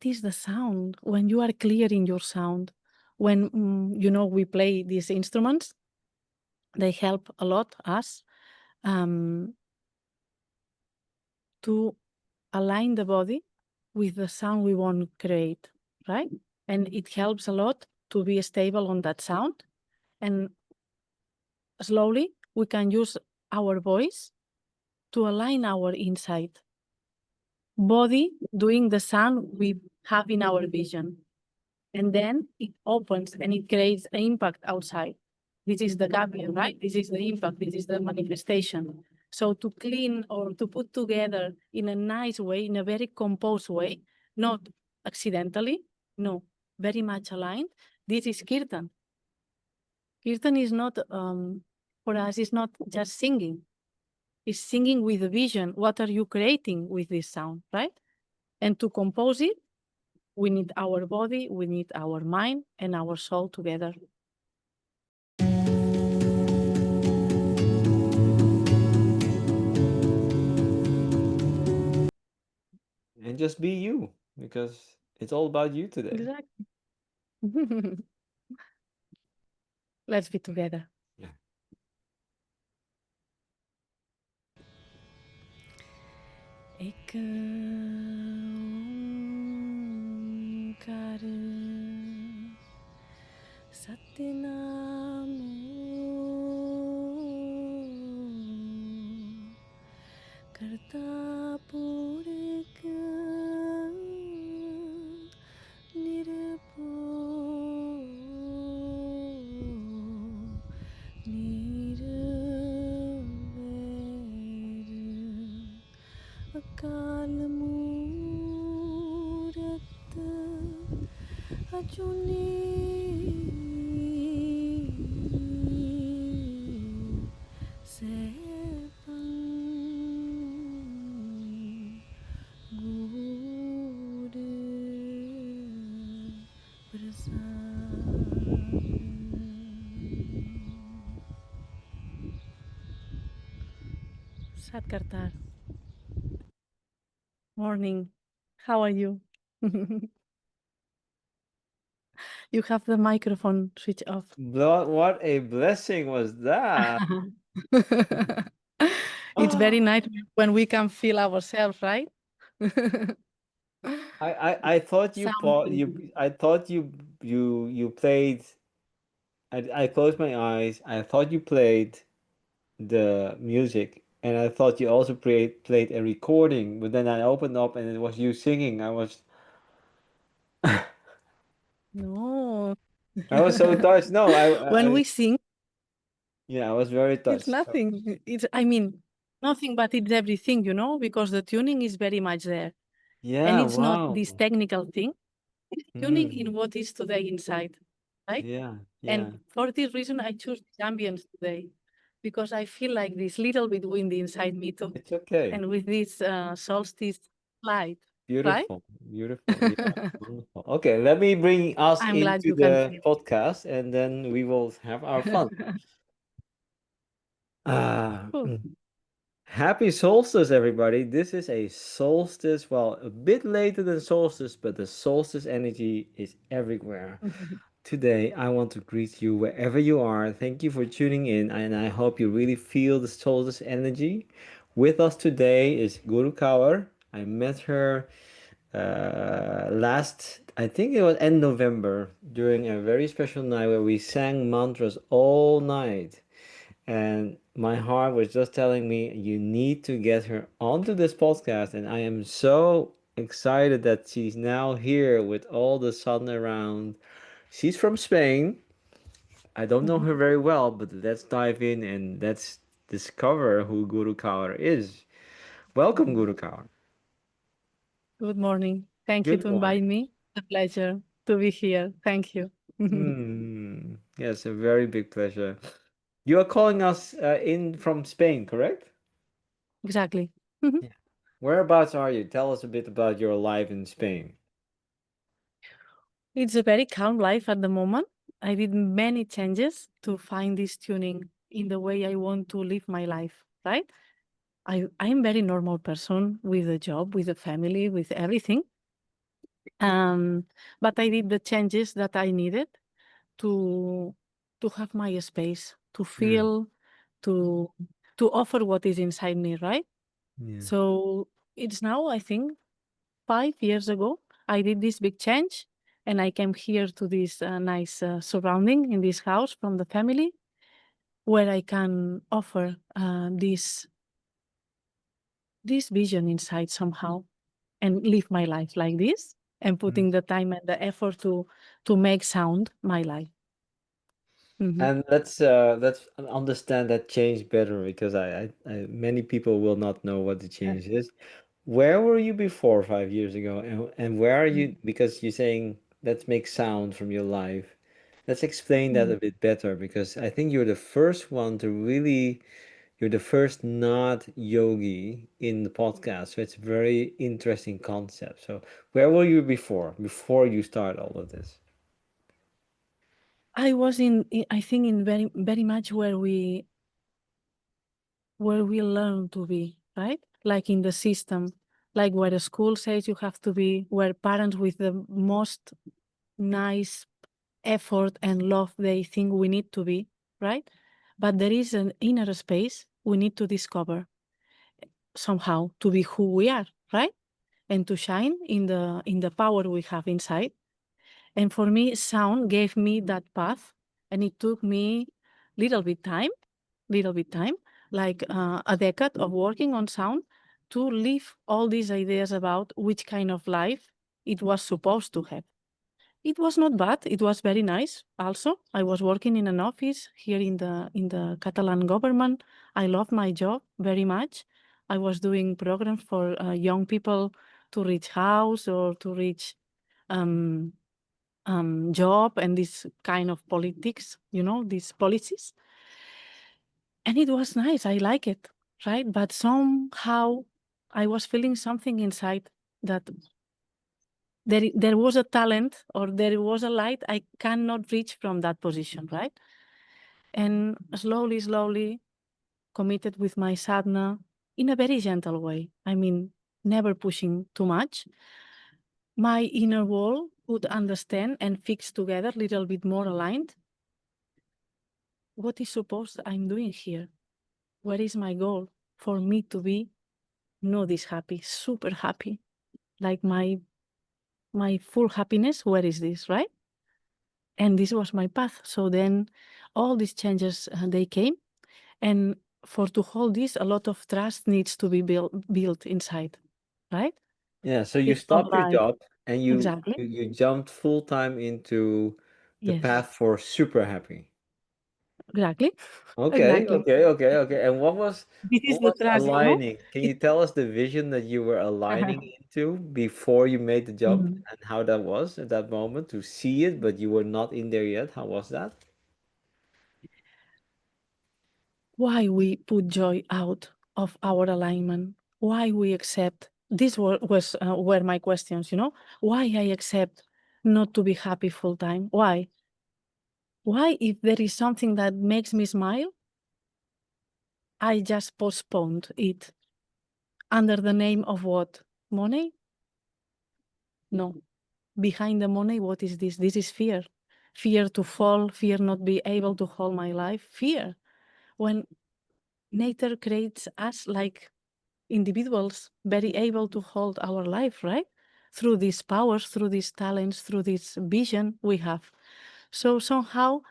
what is the sound when you are clear in your sound. When, we play these instruments, they help a lot us to align the body with the sound we want to create, right? And it helps a lot to be stable on that sound. And slowly we can use our voice to align our inside body doing the sound we have in our vision. And then it opens and it creates an impact outside. This is the gapping, right? This is the impact, this is the manifestation. So to clean or to put together in a nice way, in a very composed way, not accidentally, no, very much aligned. This is kirtan. Kirtan is not, for us, it's not just singing. It's singing with a vision. What are you creating with this sound, right? And to compose it, we need our body, we need our mind and our soul together. And just be you, because it's all about you today. Exactly. Let's be together. Yeah. Ek onkar Satnam Karta Purik Nirpo Nirvair Akal Moorat Ajuni Sepan Guru Prasad. Sat Kartar. Morning. How are you? You have the microphone switch off. What a blessing was that? It's very nice when we can feel ourselves, right? I thought you Sound. I thought you played. I closed my eyes. I thought you played the music, and I thought you also played a recording. But then I opened up, and it was you singing. No. I was so touched. No, When we sing, yeah, I was very it's touched. nothing. I mean, nothing, but it's everything, because the tuning is very much there. And Yeah, it's not wow. this technical thing. It's tuning in Mm, what is today inside, right? yeah, yeah. And for this reason, I choose this ambience today, because I feel like this little bit wind inside me too. It's okay. And with this solstice light, right? Beautiful, beautiful. Yeah, wonderful. Okay, let me bring us I'm glad into you can the feel. podcast, and then we will have our fun. Ah, Cool. happy solstice, everybody. This is a solstice, well, a bit later than solstice, but the solstice energy is everywhere. Today, I want to greet you wherever you are. Thank you for tuning in, and I hope you really feel the solstice energy. With us today is Guru Kaur. I met her last, I think it was end November, during a very special night where we sang mantras all night. And my heart was just telling me, you need to get her onto this podcast. And I am so excited that she's now here with all the sun around. She's from Spain. I don't know her very well, but let's dive in and let's discover who Guru Kaur is. Welcome, Guru Kaur. Good morning. Thank you Good to morning. invite me. A pleasure to be here. Thank you. Yes, a very big pleasure. You are calling us in from Spain, correct? Exactly. Yeah. Whereabouts are you? Tell us a bit about your life in Spain. It's a very calm life at the moment. I did many changes to find this tuning in the way I want to live my life, right? I'm very normal person with a job, with a family, with everything. But I did the changes that I needed to have my space, to feel, to offer what is inside me, right? Yeah. So it's now, I think, 5 years ago, I did this big change, and I came here to this nice surrounding in this house from the family, where I can offer this vision inside somehow, and live my life like this, and Mm. putting the time and the effort to make sound my life. Mhm. And let's understand that change better because many people will not know what the change is. Where were you before 5 years ago, and where are you? Because you're saying let's make sound from your life. Let's explain that Mm. a bit better because I think you're the first one to really, you're the first not yogi in the podcast. So it's a very interesting concept. So where were you before you start all of this? I was I think in very very much where we learn to be, right? Like in the system, like where the school says you have to be, where parents with the most nice effort and love they think we need to be, right? But there is an inner space we need to discover somehow to be who we are, right? And to shine in the power we have inside. And for me, sound gave me that path, and it took me little bit time, like a decade of working on sound to leave all these ideas about which kind of life it was supposed to have. It was not bad. It was very nice. Also, I was working in an office here in the Catalan government. I loved my job very much. I was doing programs for young people to reach house or to reach um, job and this kind of politics, these policies. And it was nice. I like it, right? But somehow I was feeling something inside that there was a talent or there was a light I cannot reach from that position, right? And slowly, slowly committed with my sadhana in a very gentle way. I mean, never pushing too much. My inner world could understand and fix together a little bit more aligned. What is supposed I'm doing here? What is my goal? For me to be not this happy, super happy, like my full happiness. Where is this, right? And this was my path. So then all these changes they came, and for to hold this, a lot of trust needs to be built inside, right? Yeah, so you It's not stopped your like job and exactly. you jumped full time into the Yes, path for super happy. exactly. Okay, Exactly. okay, okay, okay. And This is what the was trust. aligning? Can It, you tell us the vision that you were aligning into before you made the jump Mhm. and how that was at that moment to see it, but you were not in there yet? How was that? Why we put joy out of our alignment? Why we accept? This were my questions. Why I accept not to be happy full time? Why? Why, if there is something that makes me smile, I just postponed it under the name of what? Money? No. Behind the money, what is this? This is fear. Fear to fall, fear not be able to hold my life, fear. When nature creates us like individuals, very able to hold our life, right? Through these powers, through these talents, through this vision we have. So somehow,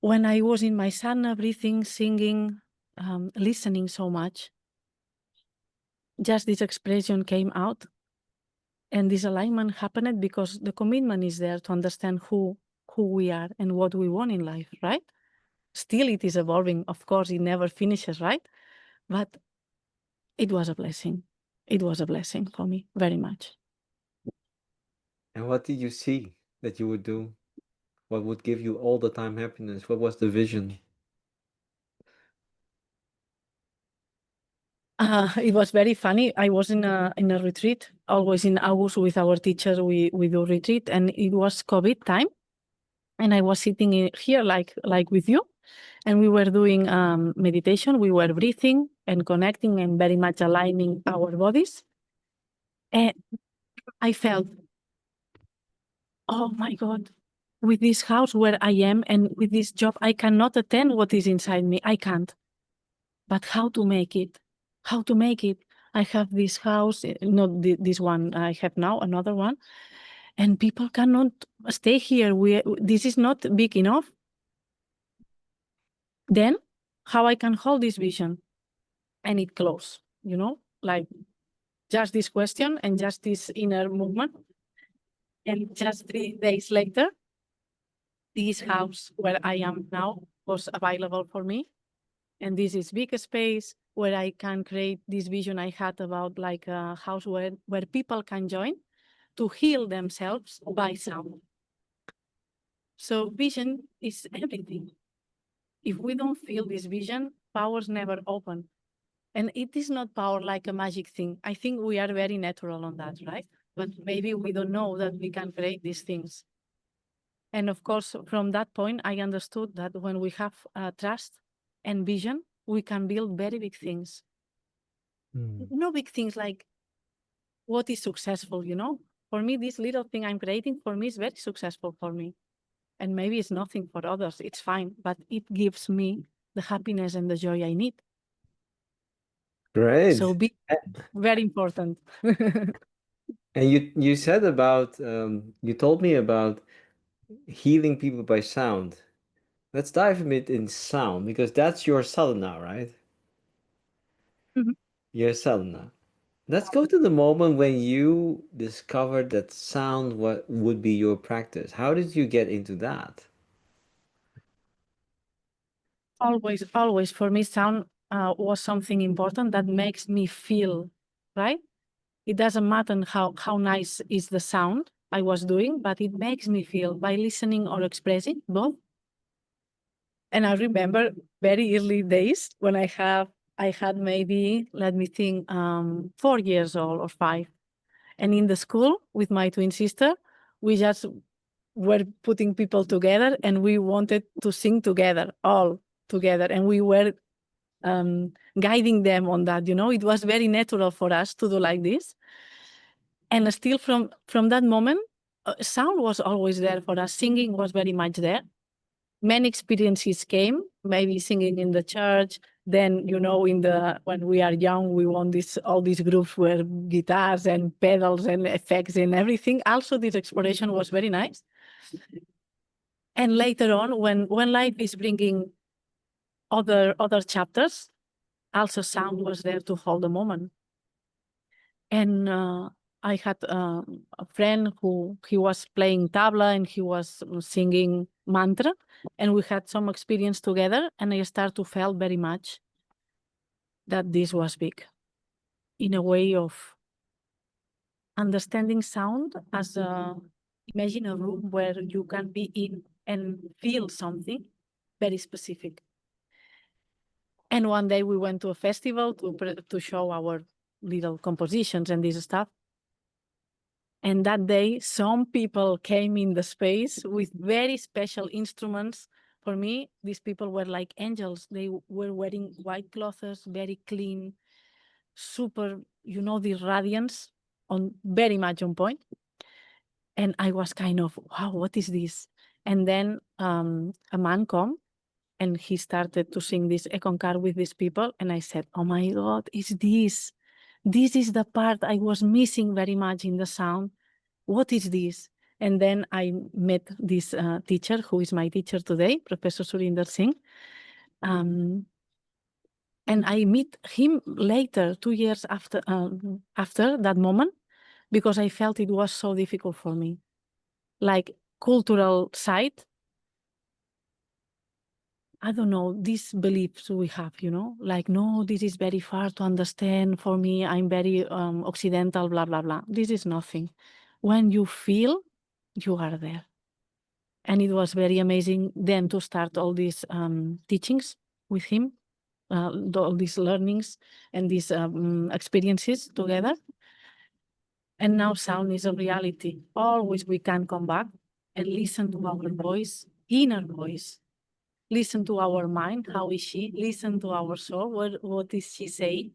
when I was in my sadhana, breathing, singing, listening so much, just this expression came out, and this alignment happened because the commitment is there to understand who we are and what we want in life, right? Still, it is evolving. Of course, it never finishes, right? But it was a blessing. It was a blessing for me, very much. And what did you see that you would do? What would give you all the time happiness? What was the vision? It was very funny. I was in a retreat, always in August with our teacher. We do retreat, and it was COVID time, and I was sitting here like with you, and we were doing meditation. We were breathing and connecting and very much aligning our bodies. And I felt, oh my God, with this house where I am and with this job, I cannot attend what is inside me. I can't. But how to make it? How to make it? I have this house, not this one I have now, another one, and people cannot stay here. This is not big enough. Then, how I can hold this vision and it close, like just this question and just this inner movement. And just 3 days later, this house where I am now was available for me. And this is big space where I can create this vision I had about like a house where people can join to heal themselves by sound. So vision is everything. If we don't feel this vision, powers never open. And it is not power like a magic thing. I think we are very natural on that, right? But maybe we don't know that we can create these things. And of course, from that point, I understood that when we have trust and vision, we can build very big things. No big things like what is successful, For me, this little thing I'm creating, for me, is very successful for me. And maybe it's nothing for others, it's fine, but it gives me the happiness and the joy I need. Great. So be very important. And you said about you told me about healing people by sound. Let's dive a bit in sound because that's your sadhana, right? Mhm. Your sadhana. Let's go to the moment when you discovered that sound what would be your practice. How did you get into that? Always for me, sound was something important that makes me feel, right? It doesn't matter how nice is the sound I was doing, but it makes me feel by listening or expressing both. And I remember very early days when I had maybe, let me think, 4 years old or 5. And in the school with my twin sister, we just were putting people together and we wanted to sing together, all together. And we were guiding them on that, It was very natural for us to do like this. And still from that moment, sound was always there for us. Singing was very much there. Many experiences came, maybe singing in the church. Then, when we are young, we want all these groups where guitars and pedals and effects and everything. Also, this exploration was very nice. And later on, when life is bringing other chapters, also sound was there to hold the moment. And I had a friend who he was playing tabla and he was singing mantra, and we had some experience together, and I started to feel very much that this was big in a way of understanding sound as imagine a room where you can be in and feel something very specific. And one day we went to a festival to show our little compositions and this stuff. And that day, some people came in the space with very special instruments. For me, these people were like angels. They were wearing white clothes, very clean, super, the radiance on very much on point. And I was kind of, wow, what is this? And then a man come and he started to sing this Ekonkar with these people. And I said, oh my God, is this? This is the part I was missing very much in the sound. What is this? And then I met this teacher, who is my teacher today, Professor Surinder Singh. And I meet him later, 2 years after that moment, because I felt it was so difficult for me. Like cultural side, I don't know, these beliefs we have, like, no, this is very far to understand. For me, I'm very Occidental, blah, blah, blah. This is nothing. When you feel, you are there. And it was very amazing then to start all these teachings with him, all these learnings and these experiences together. And now sound is a reality. Always we can come back and listen to our voice, inner voice. Listen to our mind, how is she? Listen to our soul, what is she saying?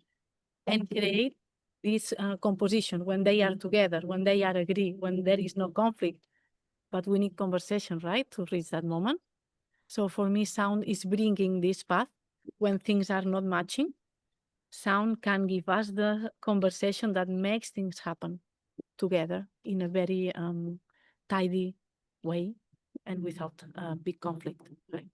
And create this composition, when they are together, when they are agree, when there is no conflict. But we need conversation, right, to reach that moment. So for me, sound is bringing this path when things are not matching. Sound can give us the conversation that makes things happen together in a very tidy way and without big conflict, right?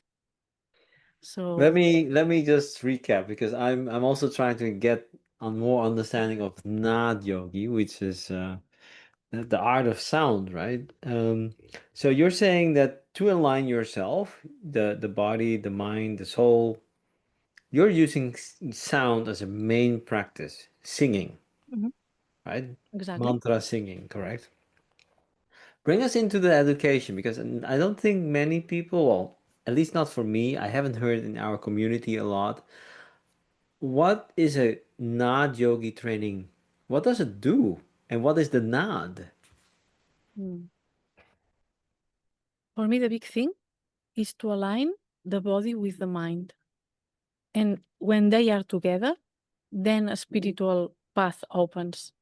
So Let me just recap because I'm also trying to get on more understanding of Naad Yogi, which is the art of sound, right? So you're saying that to align yourself, the body, the mind, the soul, you're using sound as a main practice, singing, mhm, right? exactly. Mantra singing, correct? Bring us into the education because I don't think many people, well, at least not for me, I haven't heard in our community a lot. What is a Naad yogi training? What does it do? And what is the Naad? Mm. For me, the big thing is to align the body with the mind. And when they are together, then a spiritual path opens.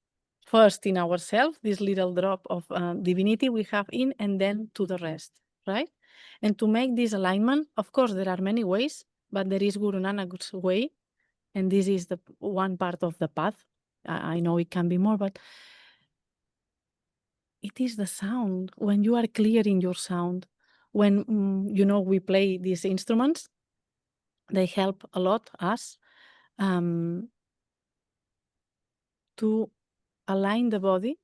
First in ourselves, this little drop of divinity we have in, and then to the rest, right? And to make this alignment, of course, there are many ways, but there is Guru Nanak's way, and this is the one part of the path. I know it can be more, but it is the sound. When you are clear in your sound, when we play these instruments, they help a lot us um, to align the body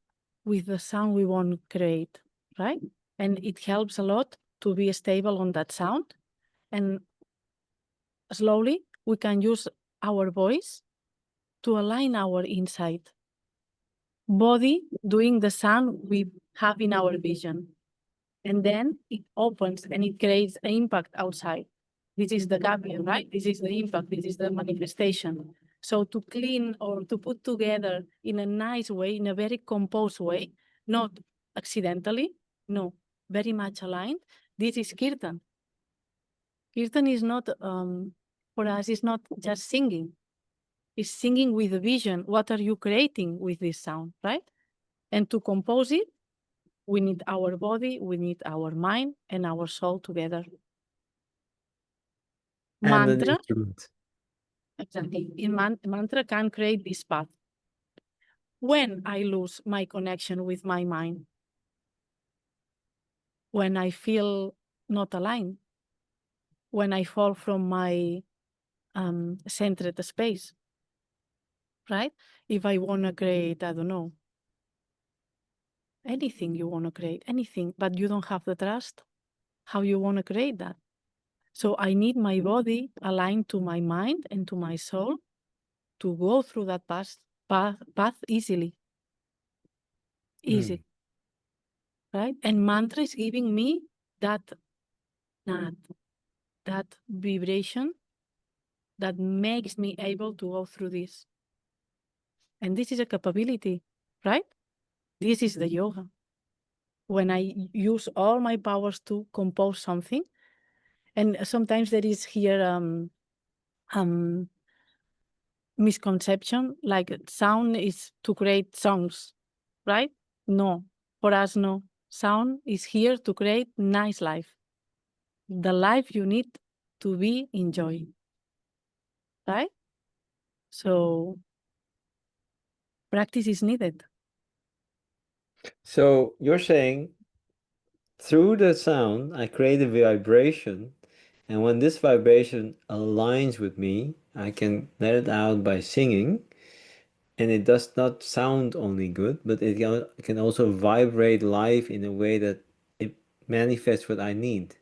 with the sound we want to create, right? And it helps a lot to be stable on that sound. And slowly we can use our voice to align our inside body doing the sound we have in our vision. And then it opens and it creates an impact outside. This is the gapion, right? This is the impact, this is the manifestation. So to clean or to put together in a nice way, in a very composed way, not accidentally, no, very much aligned. This is kirtan. Kirtan is not, for us, it's not just singing. It's singing with a vision. What are you creating with this sound, right? And to compose it, we need our body, we need our mind and our soul together. And an Mantra, instrument. exactly. Mantra can create this path. When I lose my connection with my mind, when I feel not aligned, when I fall from my centered space, right? If I want to create, I don't know, anything you want to create, anything, but you don't have the trust, how you want to create that? So I need my body aligned to my mind and to my soul to go through that path easily, easy, right? And mantra is giving me that that, that vibration that makes me able to go through this. And this is a capability, right? This is the yoga. When I use all my powers to compose something, and sometimes there is here um, misconception, like sound is to create songs, right? No, for us, no. Sound is here to create nice life. The life you need to be enjoying, right? So practice is needed. So you're saying through the sound, I create a vibration, and when this vibration aligns with me, I can let it out by singing, and it does not sound only good, but can also vibrate life in a way that it manifests what I need.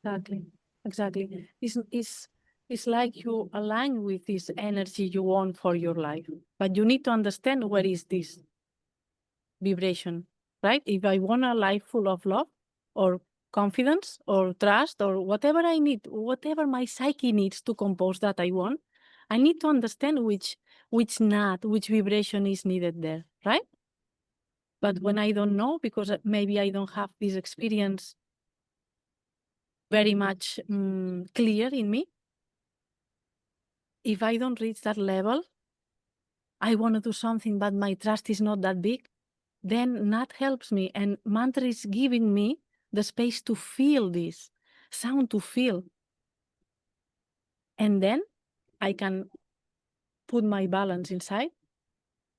Exactly. Exactly. It's like you align with this energy you want for your life, but you need to understand where is this vibration, right? If I want a life full of love or confidence or trust or whatever I need, whatever my psyche needs to compose that I want, I need to understand which knot, which vibration is needed there, right? But when I don't know, because maybe I don't have this experience very much clear in me, if I don't reach that level, I want to do something, but my trust is not that big, then Naad helps me, and mantra is giving me the space to feel this sound, to feel. And then I can put my balance inside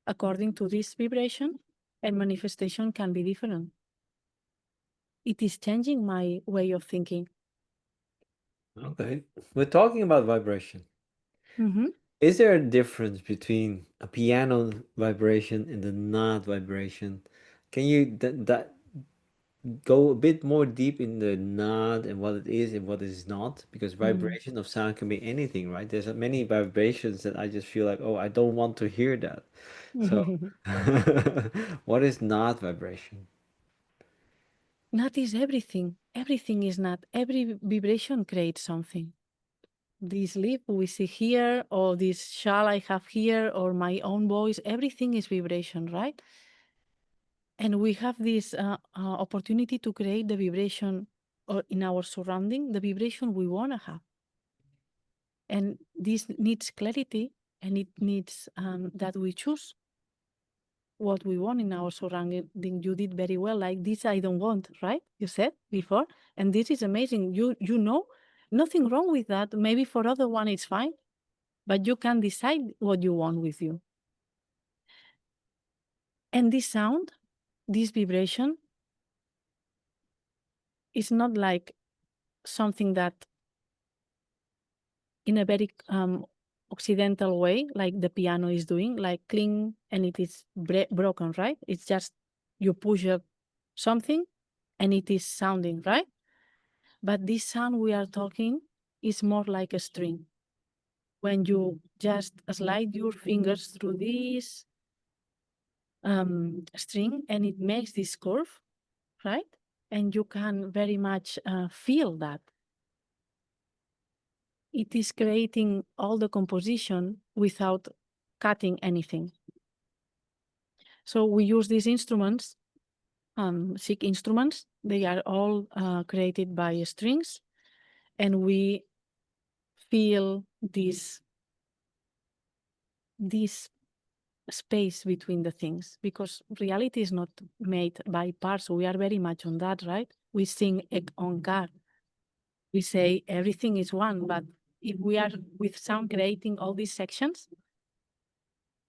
according to this vibration, and manifestation can be different. It is changing my way of thinking. Okay. We're talking about vibration. Mm-hmm. Is there a difference between a piano vibration and the Naad vibration? Can you go a bit more deep in the Naad and what it is and what it is not? Because vibration of sound can be anything, right? There's many vibrations that I just feel like, oh, I don't want to hear that. So, what is Naad vibration? Naad is everything. Everything is Naad. Every vibration creates something. This leaf we see here, or this shawl I have here, or my own voice, everything is vibration, right? And we have this opportunity to create the vibration, or in our surrounding, the vibration we want to have. And this needs clarity, and it needs that we choose what we want in our surrounding. You did very well. Like this, I don't want, right? You said before, and this is amazing. You know, nothing wrong with that. Maybe for other one it's fine, but you can decide what you want with you. And this sound, this vibration, is not like something that, in a very Occidental way, like the piano is doing, like cling, and it is broken, right? It's just you push up something and it is sounding, right? But this sound we are talking is more like a string. When you just slide your fingers through this string and it makes this curve, right? And you can very much feel that. It is creating all the composition without cutting anything. So we use these instruments, Sikh instruments. They are all created by strings, and we feel this space between the things, because reality is not made by parts. We are very much on that, right? We sing Ek Onkar. We say everything is one, but if we are with sound creating all these sections,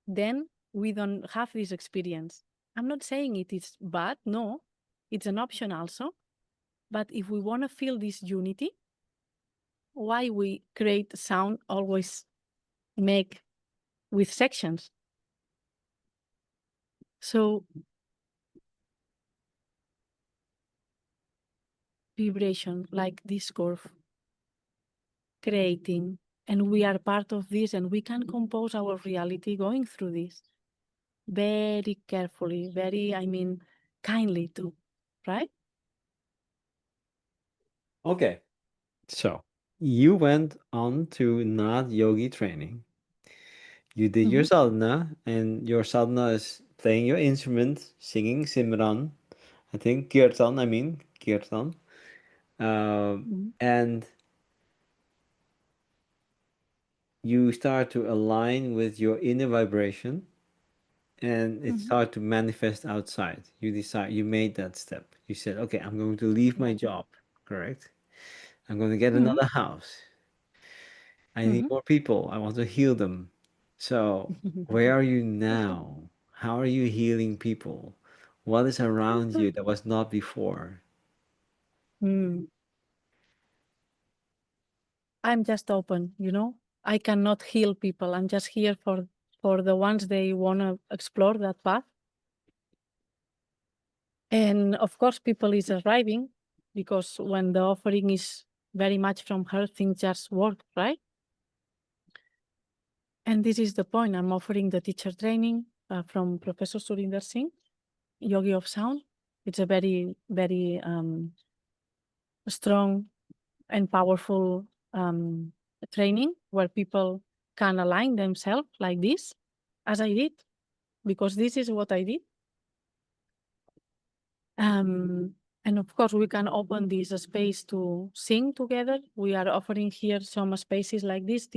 then we don't have this experience. I'm not saying it is bad, no, it's an option also. But if we want to feel this unity, why we create sound always make with sections? So vibration, like this curve, creating, and we are part of this, and we can compose our reality going through this very carefully, very, kindly too, right? Okay. So, you went on to Naad Yogi training. You did your Mm-hmm. sadhana, and your sadhana is playing your instrument, singing Simran, I think Kirtan. Mm-hmm. And you start to align with your inner vibration, and it Mm-hmm. started to manifest outside. You made that step. You said, okay, I'm going to leave my job, correct? I'm going to get Mm-hmm. another house. I need more people. I want to heal them. So, where are you now? How are you healing people? What is around you that was not before? Mm. I'm just open, I cannot heal people. I'm just here for the ones they want to explore that path. And of course, people is arriving, because when the offering is very much from her, things just work, right? And this is the point. I'm offering the teacher training from Professor Surinder Singh, Yogi of Sound. It's a very, very strong and powerful training where people can align themselves like this, as I did, because this is what I did. And of course, we can open this space to sing together. We are offering here some spaces like this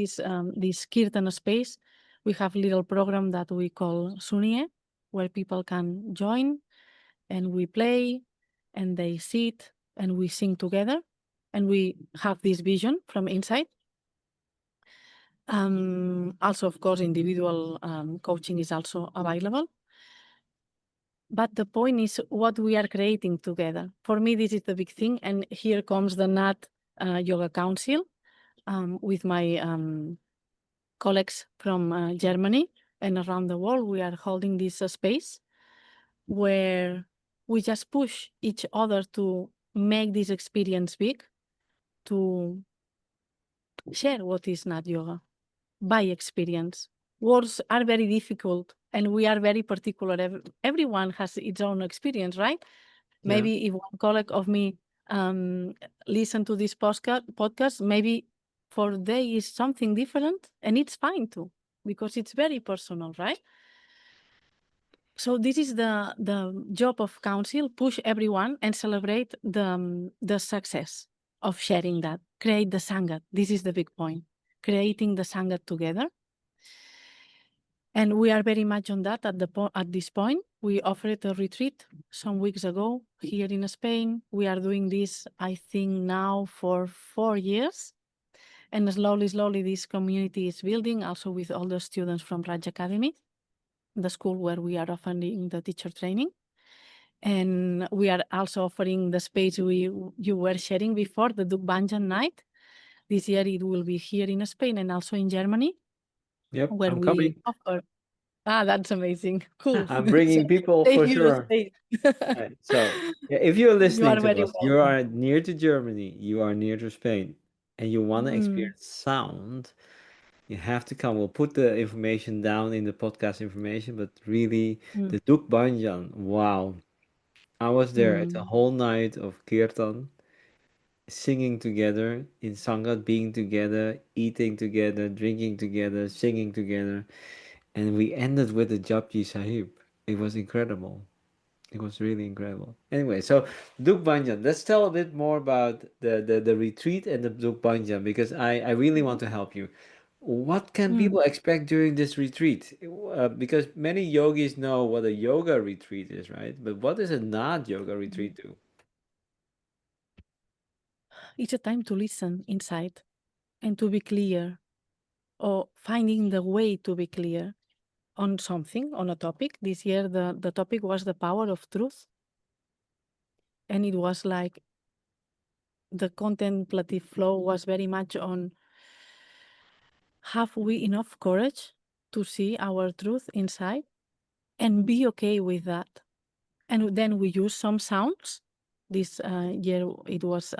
kirtan space, We have little program that we call Sunie, where people can join and we play and they sit and we sing together and we have this vision from inside. Also, of course, individual coaching is also available. But the point is what we are creating together. For me, this is the big thing. And here comes the Naad Yoga Council with my colleagues from Germany and around the world. We are holding this space where we just push each other to make this experience big, to share what is Naad Yoga by experience. Words are very difficult and we are very particular. Everyone has its own experience, right? Yeah. Maybe if one colleague of me listen to this podcast, maybe for they is something different and it's fine too, because it's very personal, right? So this is the job of council, push everyone and celebrate the success of sharing that, create the Sangat. This is the big point, creating the Sangat together. And we are very much on that at this point. We offered a retreat some weeks ago here in Spain. We are doing this, I think, now for 4 years. And slowly, slowly, this community is building, also with all the students from Raj Academy, the school where we are offering the teacher training. And we are also offering the space you were sharing before, the Duk Banjan night. This year it will be here in Spain and also in Germany, Yep, where I'm we coming. offer. Ah, that's amazing. Cool. I'm So bringing people save for you the sure. space. Right. So, yeah, if you're You listening are to very us, you welcome. are near to Germany, you are near to Spain, and you want to Mm, experience sound, you have to come. We'll put the information down in the podcast information, but really, mm, the Duk Banjan, wow. I was there. It's a mm, whole night of kirtan, singing together in Sangat, being together, eating together, drinking together, singing together, and we ended with the Japji Sahib. It was incredible. It was really incredible. Anyway, so Duk Banjan. Let's tell a bit more about the retreat and the Duk Banjan because I really want to help you. What can mm. people expect during this retreat? Because many yogis know what a yoga retreat is, right? But what does a not yoga retreat do? It's a time to listen inside and to be clear, or finding the way to be clear on something, on a topic. This year, the topic was the power of truth. And it was like the contemplative flow was very much on, have we enough courage to see our truth inside and be okay with that? And then we use some sounds. This year it was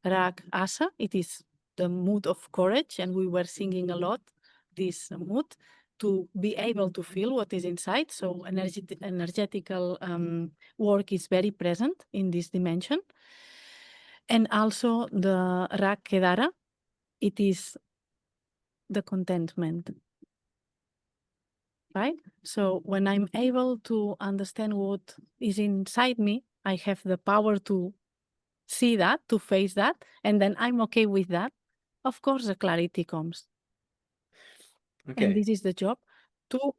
Rag Asa. It is the mood of courage, and we were singing a lot this mood to be able to feel what is inside. So energetical work is very present in this dimension. And also the Rag Kedara, it is the contentment, right? So when I'm able to understand what is inside me, I have the power to see that, to face that, and then I'm okay with that. Of course, the clarity comes, and Okay. this is the job to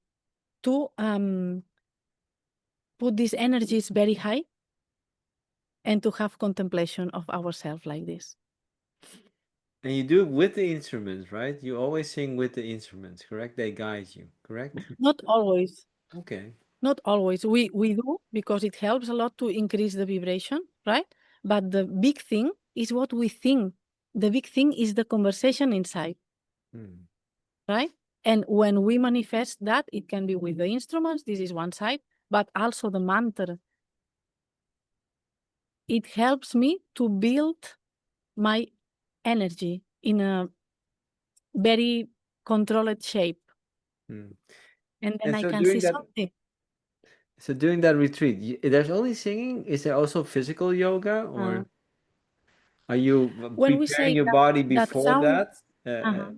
put these energies very high and to have contemplation of ourselves like this. And you do it with the instruments, right? You always sing with the instruments, correct? They guide you, correct? Not always, Okay. not always. We do because it helps a lot to increase the vibration, right? But the big thing is what we think. The big thing is the conversation inside, Hmm. right? And when we manifest that, it can be with the instruments, this is one side, but also the mantra. It helps me to build my energy in a very controlled shape. Hmm. And then And I so can see during that something. during that retreat, there's only singing? Is there also physical yoga Uh, or are you when we preparing say your that, body that before sound, that uh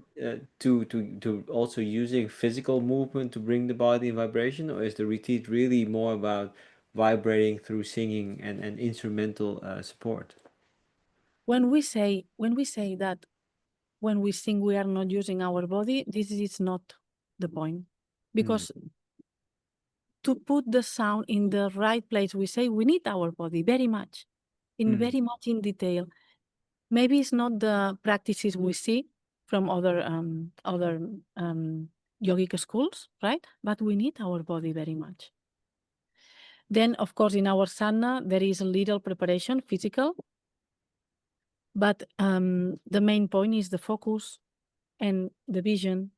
to also using physical movement to bring the body in vibration, or is the retreat really more about vibrating through singing and instrumental support? when we say that when we sing we are not using our body, this is not the point. Mm. Because to put the sound in the right place, we say we need our body very much, Mm. very much in detail. Maybe it's not the practices we see from other yogic schools, right? But we need our body very much. Then, of course, in our sadhana, there is a little preparation, physical, but the main point is the focus and the vision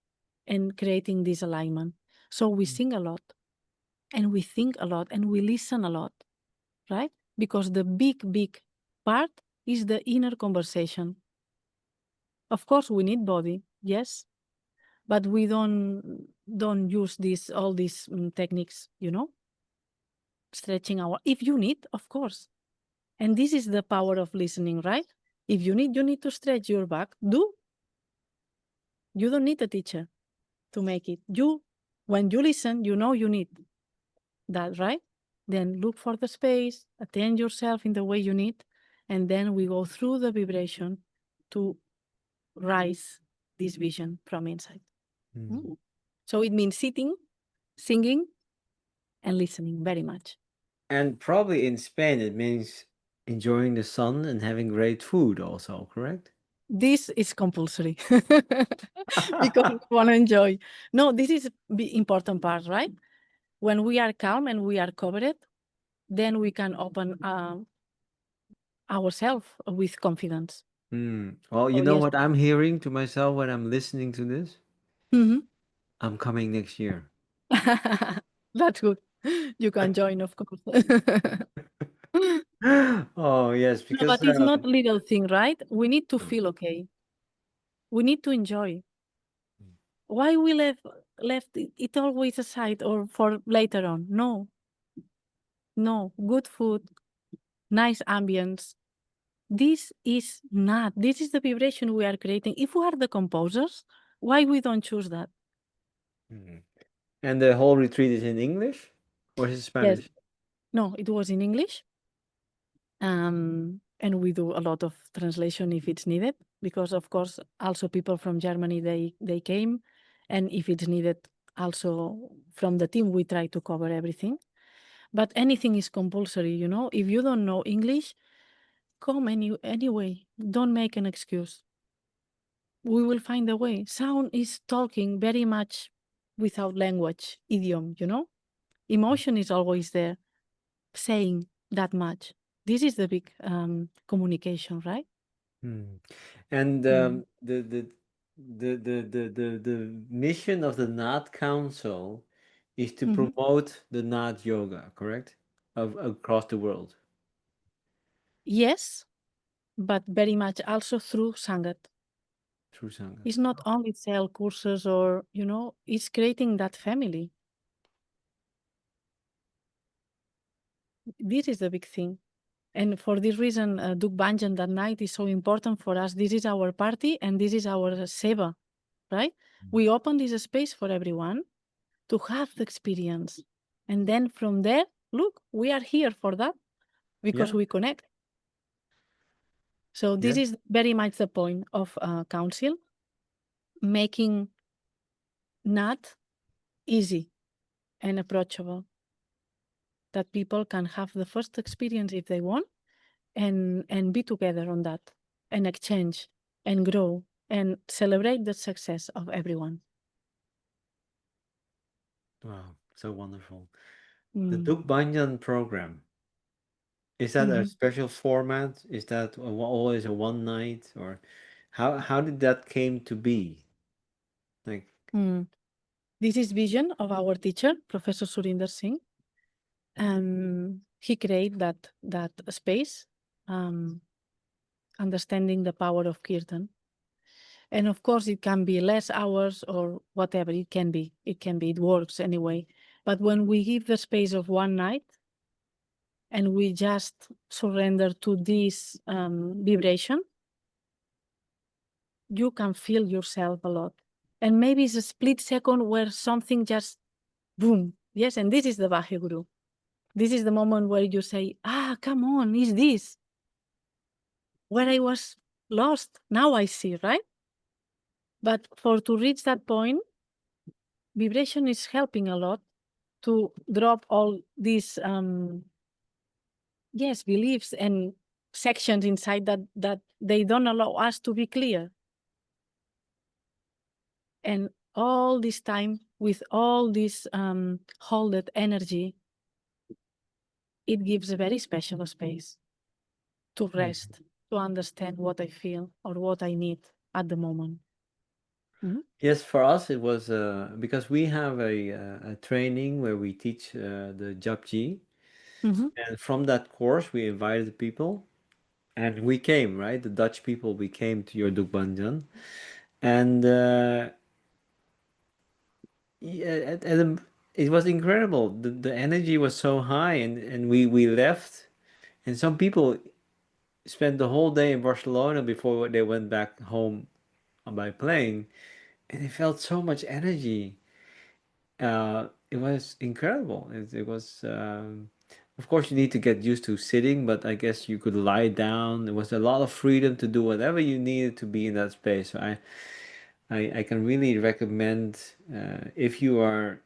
and creating this alignment. So we sing a lot and we think a lot and we listen a lot, right? Because the big part is the inner conversation. Of course, we need body, yes, but we don't use all these techniques, stretching our. If you need, of course, and this is the power of listening, right? If you need to stretch your back. You don't need a teacher to make it. When you listen, you need that, right? Then look for the space, attend yourself in the way you need, and then we go through the vibration to rise this vision from inside. Mm. So it means sitting, singing, and listening very much. And probably in Spain, it means enjoying the sun and having great food, also, correct? This is compulsory because we want to enjoy. No, this is the important part, right? When we are calm and we are covered, then we can open ourselves with confidence. Well, you Oh, know yes. what I'm hearing to myself when I'm listening to this? Mhm. I'm coming next year. That's good. You can join, of course. Oh, yes, No, because but it's not little thing, right? We need to feel okay. We need to enjoy. Why we left it always aside or for later on? No. Good food, nice ambience. This is not. This is the vibration we are creating. If we are the composers, why we don't choose that? Mm. And the whole retreat is in English or is it Yes. Spanish? No, it was in English. And we do a lot of translation if it's needed, because of course also people from Germany they came, and if it's needed, also from the team we try to cover everything. But anything is compulsory, If you don't know English, come anyway. Don't make an excuse. We will find a way. Sound is talking very much without language, idiom, Emotion is always there, saying that much. This is the big communication, right? Hmm. And Mm. the mission of the Naad Council is to Mhm. promote the Naad Yoga, correct? Of across the world Yes, but very much also through Sangat. through Sangha. It's not only sell courses or, it's creating that family. This is the big thing. And for this reason, Duk Banjan that night is so important for us. This is our party and this is our seva, right? We open this space for everyone to have the experience. And then from there, look, we are here for that because Yeah, we connect. So this yeah. is very much the point of council, making not easy and approachable, that people can have the first experience if they want, and be together on that, and exchange and grow and celebrate the success of everyone. Wow, so wonderful. The Mm. Duk Banyan program, is that a Mhm. special format? Is that always a one night, or how did that came to be? Like, Mm. This is vision of our teacher, Professor Surinder Singh. He created that space, um, understanding the power of kirtan. And of course, it can be less hours or whatever. It can be. It works anyway. But when we give the space of one night and we just surrender to this vibration, you can feel yourself a lot. And maybe it's a split second where something just boom. Yes, and this is the Bahe Guru. This is the moment where you say, come on, is this? Where I was lost, now I see, right? But to reach that point, vibration is helping a lot to drop all these beliefs and sections inside that they don't allow us to be clear. And all this time with all this holded energy, it gives a very special space to rest, to understand what I feel or what I need at the moment. Yes, for us it was because we have a training where we teach the Japji, and from that course we invited people, and we came, right? The Dutch people, we came to your Dukbanjan, and yeah, it was incredible. The energy was so high, and we left, and some people spent the whole day in Barcelona before they went back home by plane, and they felt so much energy. It was incredible. It was, of course, you need to get used to sitting, but I guess you could lie down. There was a lot of freedom to do whatever you needed to be in that space. So I can really recommend if you are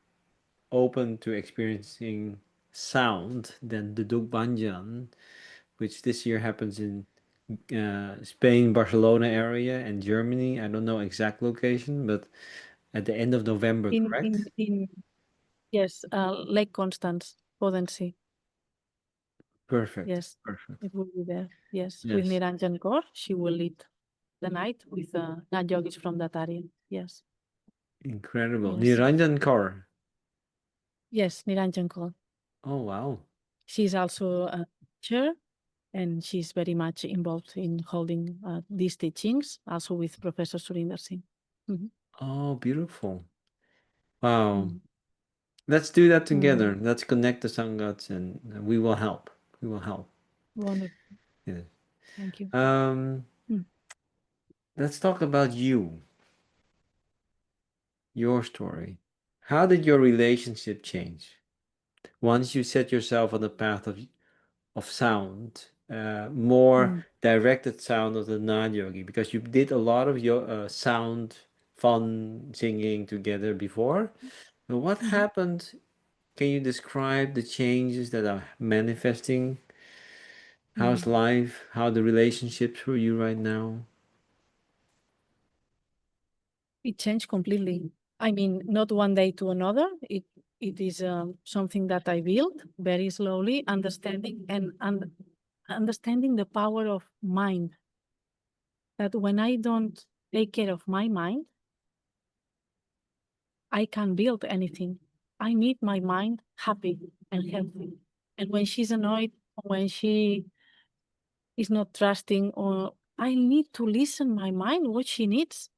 open to experiencing sound, then the Dukbanjan, which this year happens in Spain, Barcelona area, and Germany. I don't know exact location, but at the end of November, correct? In yes, Lake Constance, Podensee. Perfect. Yes, Perfect. it will be there. Yes, with Yes. Niranjan Kaur, she will lead the night with Naad yogis from that area. Yes, Incredible. yes, Niranjan Kaur. yes, Niranjan Kaur. Oh, wow. She's also a teacher, and she's very much involved in holding these teachings, also with Professor Surinder Singh. Oh, beautiful. Wow. Mm. Let's do that Mm. together. Let's connect the Sangats and we will help. We will help. Wonderful. Yes. Thank you. Um, Mm. let's talk about you, your story. How did your relationship change once you set yourself on the path of sound, more Mm. directed sound of the Naad Yogi? Because you did a lot of your sound, fun singing together before. But what Mhm. happened? Can you describe the changes that are manifesting? How's Mm. life? How the relationships for you right now? It changed completely. I mean, not one day to another. It is something that I built very slowly, understanding and understanding the power of mind. That when I don't take care of my mind, I can't build anything. I need my mind happy and healthy. And when she's annoyed, when she is not trusting, or I need to listen my mind what she needs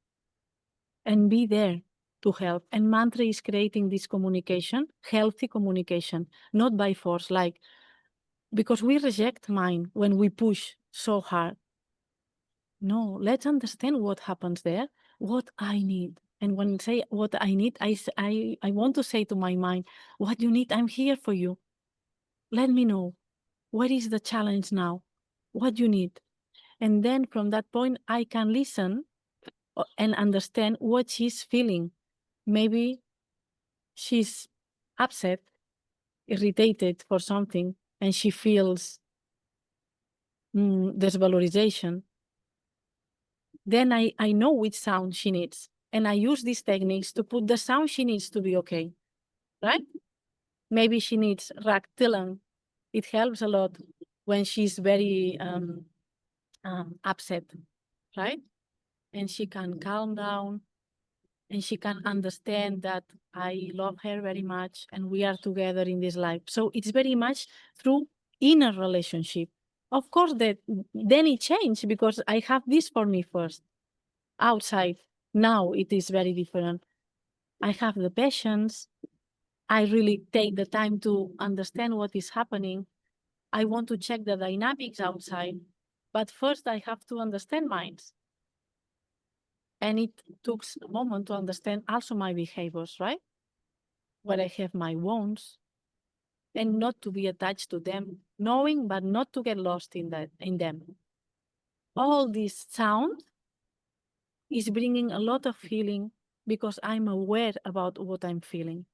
and be there to help. And mantra is creating this communication, healthy communication, not by force, like because we reject mind when we push so hard. No, let's understand what happens there, what I need. And when I say what I need, I want to say to my mind, what you need, I'm here for you. Let me know. What is the challenge now? What you need? And then from that point, I can listen and understand what she's feeling. Maybe she's upset, irritated for something, and she feels desvalorization. Then I know which sound she needs. And I use these techniques to put the sound she needs to be okay, right? Maybe she needs ragtilan. It helps a lot when she's very upset, right? And she can calm down and she can understand that I love her very much and we are together in this life. So it's very much through inner relationship. Of course, that then it changed because I have this for me first. Outside, now it is very different. I have the patience. I really take the time to understand what is happening. I want to check the dynamics outside, but first I have to understand mine. And it took a moment to understand also my behaviors, right? Where I have my wounds and not to be attached to them, knowing but not to get lost in them. All this sound is bringing a lot of healing because I'm aware about what I'm feeling.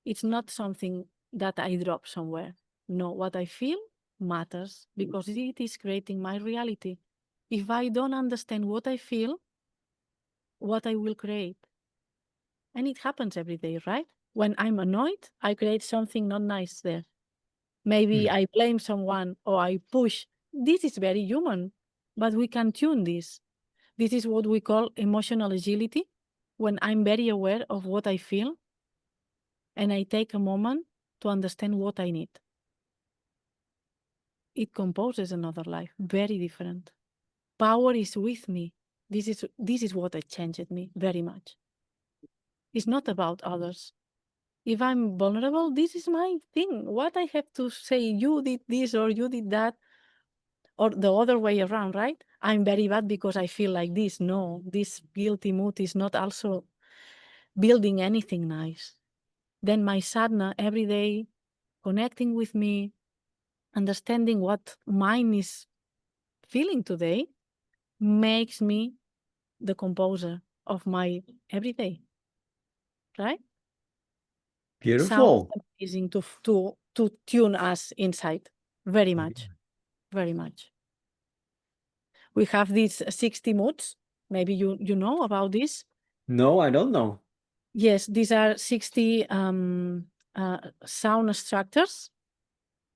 It's not something that I drop somewhere. No, what I feel matters because it is creating my reality. If I don't understand what I feel, what I will create. And it happens every day, right? When I'm annoyed, I create something not nice there. Maybe I blame someone or I push. This is very human, but we can tune this. This is what we call emotional agility. When I'm very aware of what I feel and I take a moment to understand what I need. It composes another life, very different. Power is with me. This is what has changed me very much. It's not about others. If I'm vulnerable, this is my thing. What I have to say, you did this or you did that, or the other way around, right? I'm very bad because I feel like this. No, this guilty mood is not also building anything nice. Then my sadhana every day, connecting with me, understanding what mine is feeling today, makes me the composer of my everyday, right? Sounds Beautiful. amazing to tune us inside. Very much, very much. We have these 60 moods. Maybe you know about this. No, I don't know. Yes, these are 60 sound structures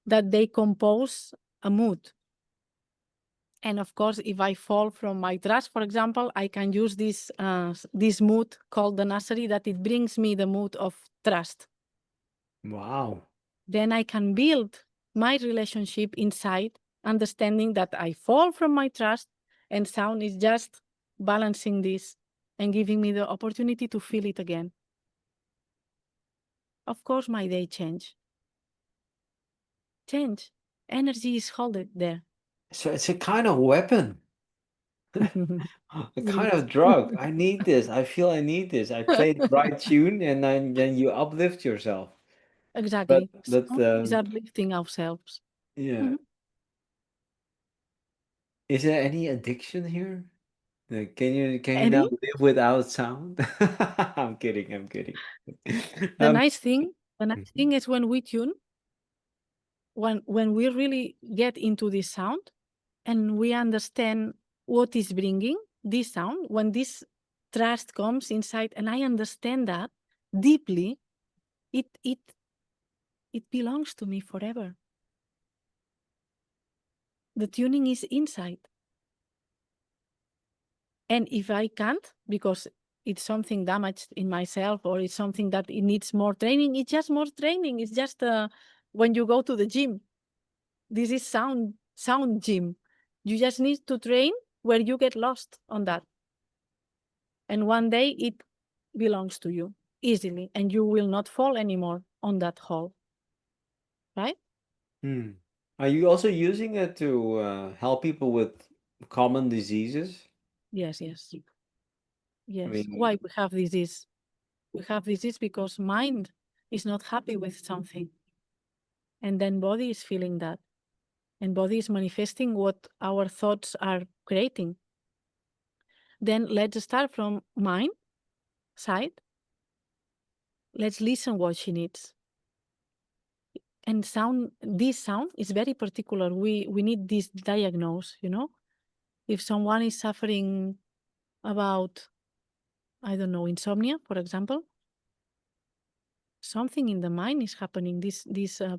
that they compose a mood. And of course, if I fall from my trust, for example, I can use this mood called the nursery, that it brings me the mood of trust. Wow. Then I can build my relationship inside, understanding that I fall from my trust, and sound is just balancing this and giving me the opportunity to feel it again. Of course, my day change. Energy is held there. So it's a kind of weapon, a It kind is. of drug. I need this. I feel I need this. I play the right tune, and then you uplift yourself. But Exactly. but Sound is uplifting ourselves. yeah. Mhm. Is there any addiction here? Like, can you now Any? live without sound? I'm kidding. I'm kidding. The Um, nice thing, the nice thing is when we tune, when we really get into this sound and we understand what is bringing this sound, when this trust comes inside and I understand that deeply, it it it belongs to me forever. The tuning is inside. And if I can't, because it's something damaged in myself or it's something that it needs more training, it's just more training. It's just when you go to the gym. This is sound gym. You just need to train where you get lost on that. And one day it belongs to you easily and you will not fall anymore on that hole. Right? hmm. Are you also using it to help people with common diseases? Yes, yes, I yes. mean, Why we have disease? We have disease because mind is not happy with something. And then body is feeling that. And body is manifesting what our thoughts are creating. Then let's start from mind side. Let's listen what she needs. And this sound is very particular. We need this diagnose, If someone is suffering about, I don't know, insomnia, for example, something in the mind is happening. This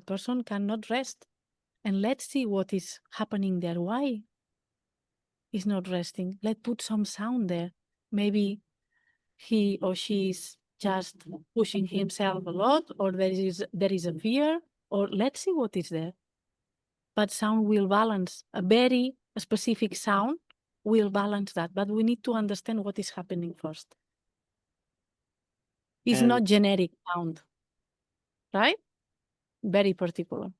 person cannot rest. And let's see what is happening there. Why is not resting? Let's put some sound there. Maybe he or she is just pushing himself a lot, or there is a fear, or let's see what is there. But sound will balance. A very specific sound will balance that. But we need to understand what is happening first. It's and not generic sound, right? Very particular.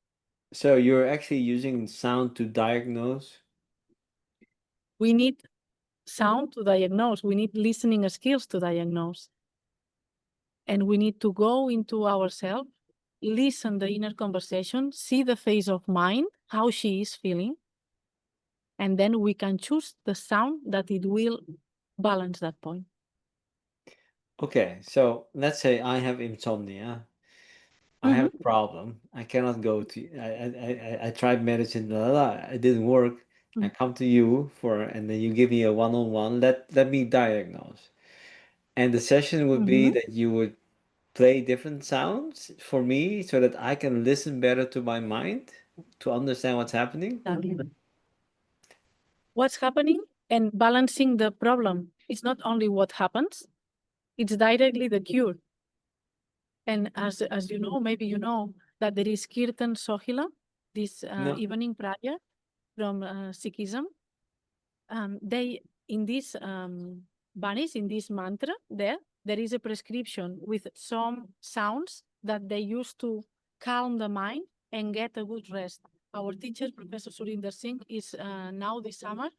so you're actually using sound to diagnose? We need sound to diagnose. We need listening skills to diagnose. And we need to go into ourselves, listen the inner conversation, see the face of mind, how she is feeling, and then we can choose the sound that it will balance that point. Okay, so let's say I have insomnia. I have Mm-hmm. a problem. I cannot go to. I tried medicine. Blah, blah, blah. It didn't work. I come to you for, and then you give me a one-on-one. Let me diagnose. And the session would be Mm-hmm. that you would play different sounds for me so that I can listen better to my mind to understand what's happening. What's happening and balancing the problem. It's not only what happens, it's directly the cure. And as you know, maybe you know that there is Kirtan Sohila, this No. evening prayer from Sikhism. They in this Banis, in this mantra, there is a prescription with some sounds that they use to calm the mind and get a good rest. Our teacher, Professor Surinder Singh, is now this summer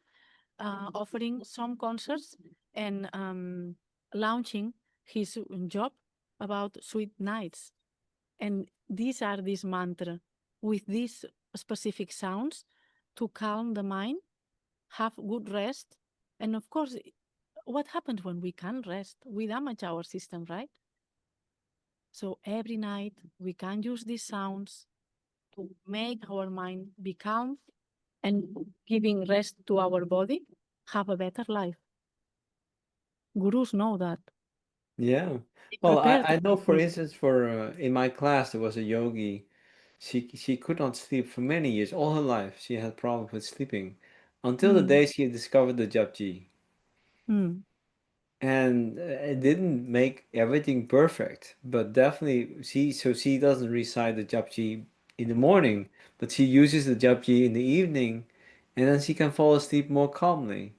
offering some concerts and launching his job about sweet nights. And these are these mantra with these specific sounds to calm the mind, have good rest. And of course, what happens when we can't rest? We damage our system, right? So every night we can use these sounds to make our mind be calm and giving rest to our body, have a better life. Gurus know that. Yeah. They Well, prepare I know, for this. instance, for in my class there was a yogi. She could not sleep for many years. All her life she had problems with sleeping, until the Mm, day she discovered the Japji. mm. And it didn't make everything perfect, but definitely she doesn't recite the Japji in the morning, but she uses the Japji in the evening, and then she can fall asleep more calmly.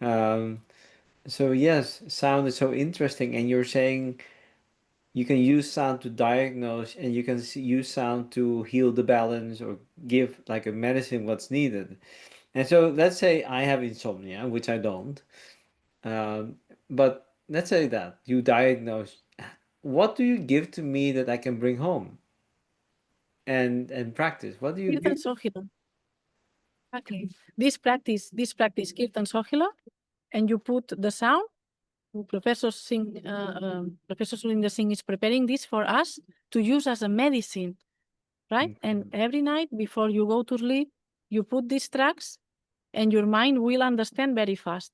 Um, so yes, sound is so interesting, and you're saying you can use sound to diagnose, and you can use sound to heal the balance or give like a medicine what's needed. And so let's say I have insomnia, which I don't. Um, but let's say that you diagnose, what do you give to me that I can bring home and practice? What do you Kirtan give? Sohila. Exactly. This practice, Kirtan Sohila, and you put the sound. Professor Surinder Singh is preparing this for us to use as a medicine, right? And every night before you go to sleep, you put these tracks and your mind will understand very fast.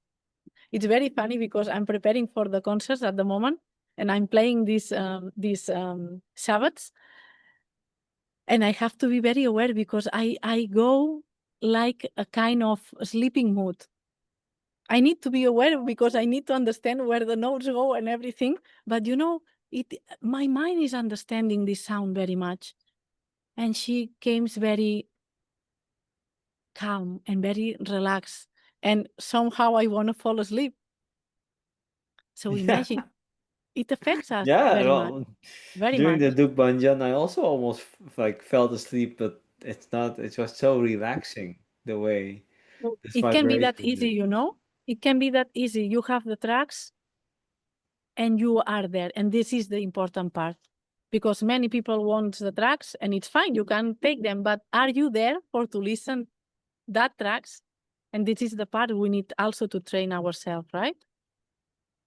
It's very funny because I'm preparing for the concerts at the moment and I'm playing these Shabbats, and I have to be very aware because I go like a kind of sleeping mood. I need to be aware because I need to understand where the notes go and everything. But you know, my mind is understanding this sound very much. And she came very calm and very relaxed. And somehow I want to fall asleep. So Yeah, imagine, it affects us yeah. very much, Well, very during much. the Duk Banjan, I also almost like fell asleep, but it's not. It was so relaxing the way So this it can be that vibration easy, is. you know? It can be that easy. You have the tracks and you are there. And this is the important part because many people want the tracks and it's fine. You can take them, but are you there for to listen that tracks? And this is the part we need also to train ourselves, right?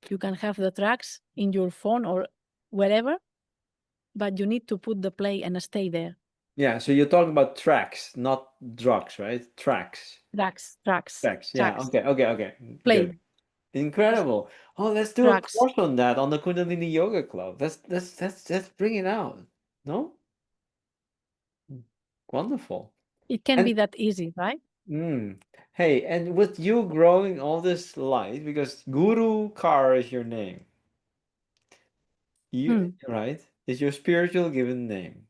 You can have the tracks in your phone or wherever, but you need to put the play and stay there. Yeah. So you're talking about tracks, not drugs, right? Tracks. Tracks, tracks, Tracks. Yeah. tracks, Okay. Okay. Okay. play, Good. Incredible. Oh, let's do a tracks. course on that on the Kundalini Yoga Club. Let's bring it out. No? Wonderful. It can And be that easy, right? hey, and with you growing all this light, because Guru Kaur is your name. You Hmm. right? Is your spiritual given name.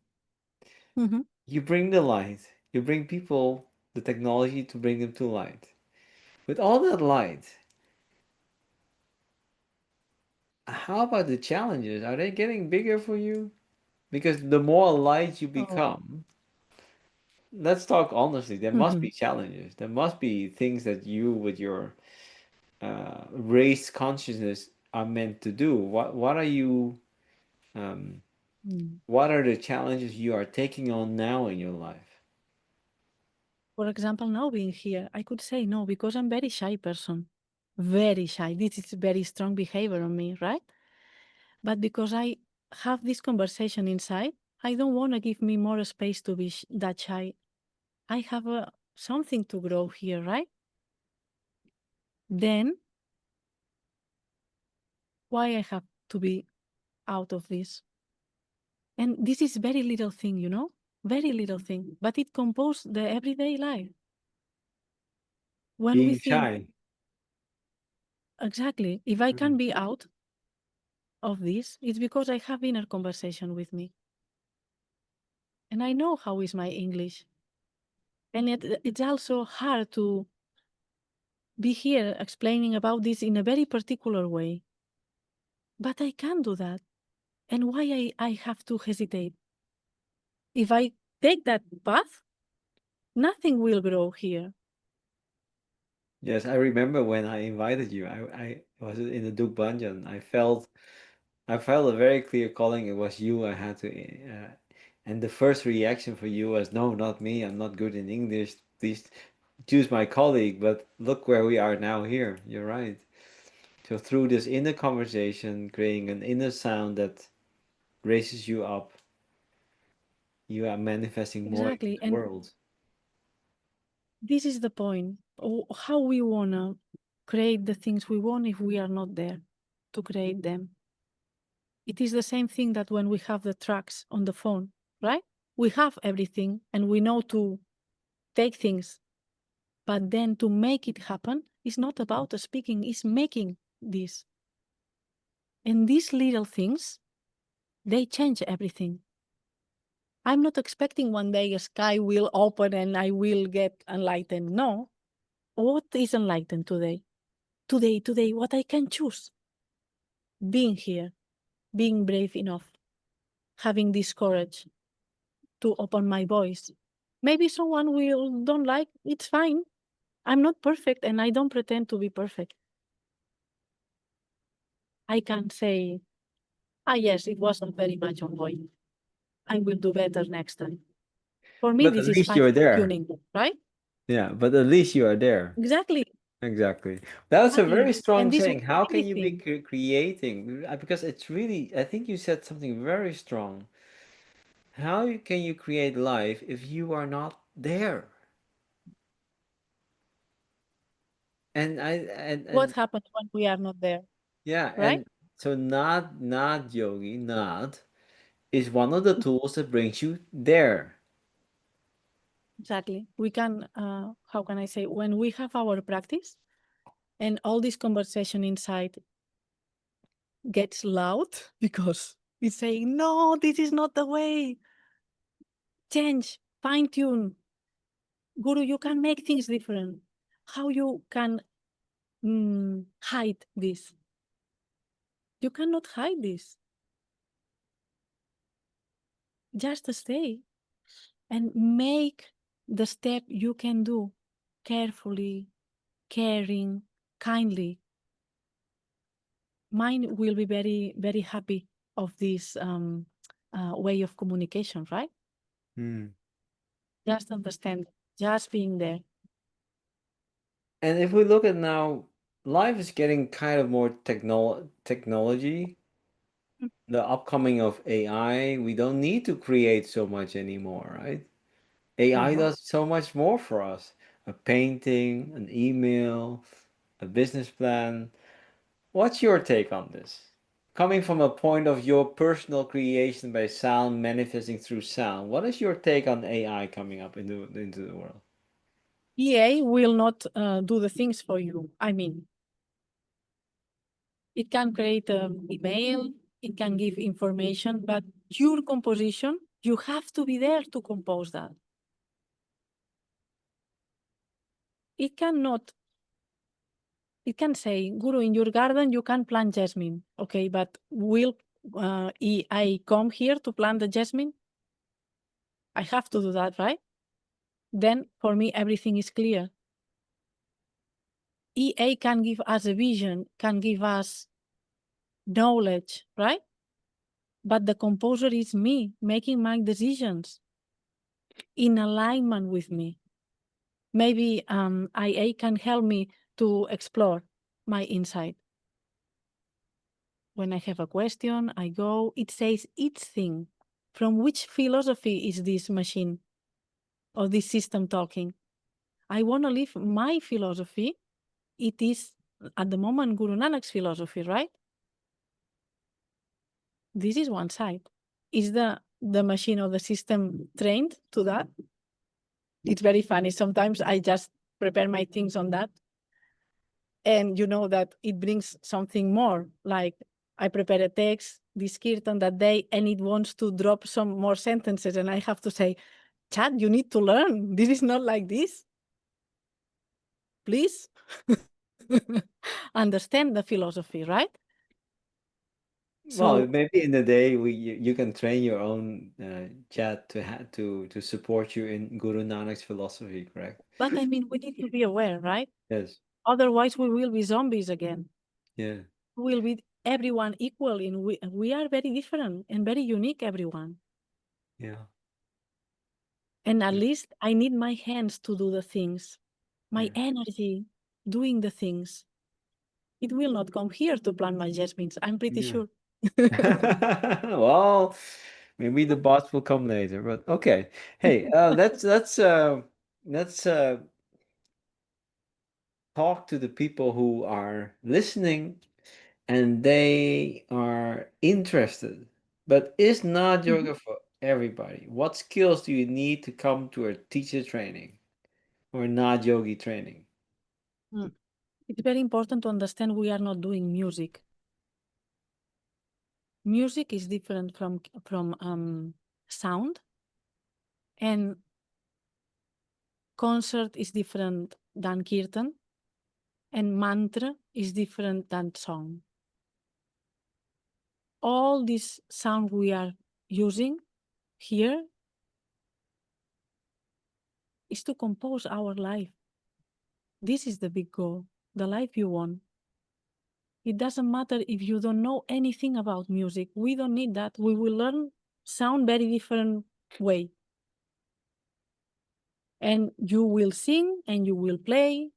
Mm-hmm. You bring the light. You bring people the technology to bring them to light. With all that light, how about the challenges? Are they getting bigger for you? Because the more light you Oh. become, let's talk honestly, there must Mm-hmm. be challenges. There must be things that you, with your raised consciousness, are meant to do. What are you? Um, Mm. what are the challenges you are taking on now in your life? For example, now being here, I could say no because I'm very shy person. Very shy. This is very strong behavior on me, right? But because I have this conversation inside, I don't want to give me more space to be that shy. I have something to grow here, right? Then why I have to be out of this? And this is very little thing, you know, very little thing, but it composes the everyday life. When we Being think, shy. exactly, if I can Mm. be out of this, it's because I have inner conversation with me. And I know how is my English. And it's also hard to be here explaining about this in a very particular way. But I can do that. And why I have to hesitate? If I take that path, nothing will grow here. Yes, I remember when I invited you. I was in the Duk Banjan. I felt a very clear calling. It was you I had to, and the first reaction for you was, no, not me. I'm not good in English. Please choose my colleague. But look where we are now here. You're right. So through this inner conversation, creating an inner sound that raises you up, you are manifesting more into Exactly. the And world. this is the point. How we want to create the things we want if we are not there to create them. It is the same thing that when we have the tracks on the phone, right? We have everything and we know to take things, but then to make it happen is not about speaking, it's making this. And these little things, they change everything. I'm not expecting one day a sky will open and I will get enlightened. No. What is enlightened today? Today, what I can choose. Being here, being brave enough, having this courage to open my voice. Maybe someone will don't like, it's fine. I'm not perfect and I don't pretend to be perfect. I can say, yes, it wasn't very much on point. I will do better next time. For me, But this at is least fine you're there. tuning, right? Yeah, but at least you are there. Exactly. Exactly. That's a very Exactly. strong And this with saying. How can you be everything. creating? Because it's really, I think you said something very strong. Can you create life if you are not there? What And happens when we are not there, yeah, right? and so Naad Yogi, Naad is one of the tools that brings you there. Exactly. We can, how can I say, when we have our practice and all this conversation inside gets loud because it's saying, no, this is not the way. Change, fine tune. Guru, you can make things different. How you can hide this? You cannot hide this. Just stay and make the step you can do carefully, caring, kindly. Mind will be very, very happy of this way of communication, right? Hmm. Just understand, just being there. And if we look at now, life is getting kind of more technology. The upcoming of AI, we don't need to create so much anymore, right? AI Mhm. does so much more for us. A painting, an email, a business plan. What's your take on this? Coming from a point of your personal creation by sound, manifesting through sound, what is your take on AI coming up into the world? EA will not do the things for you. I mean, it can create an email, it can give information, but your composition, you have to be there to compose that. It cannot, it can say, Guru, in your garden, you can plant jasmine. Okay, but will I come here to plant the jasmine? I have to do that, right? Then for me, everything is clear. EA can give us a vision, can give us knowledge, right? But the composer is me making my decisions in alignment with me. Maybe IA can help me to explore my insight. When I have a question, I go, it says each thing. From which philosophy is this machine or this system talking? I want to live my philosophy. It is at the moment Guru Nanak's philosophy, right? This is one side. Is the machine or the system trained to that? It's very funny. Sometimes I just prepare my things on that. And you know that it brings something more. Like I prepare a text, this kirtan that day, and it wants to drop some more sentences. And I have to say, Chad, you need to learn. This is not like this. Please understand the philosophy, right? Well, So, maybe in the day you can train your own chat to support you in Guru Nanak's philosophy, correct? but I mean, we need to be aware, right? Yes. Otherwise, we will be zombies again. Yeah. We will be everyone equal. We are very different and very unique, everyone. Yeah. And at least I need my hands to do the things, my Yeah. energy doing the things. It will not come here to plant my jasmines. I'm pretty Yeah. sure. Well, maybe the bots will come later, but okay. Hey, let's talk to the people who are listening and they are interested. But is not Mhm. yoga for everybody? What skills do you need to come to a teacher training or not yogi training? Mm. It's very important to understand we are not doing music. Music is different from sound, and concert is different than kirtan, and mantra is different than song. All this sound we are using here is to compose our life. This is the big goal, the life you want. It doesn't matter if you don't know anything about music. We don't need that. We will learn sound very different way. And you will sing and you will play,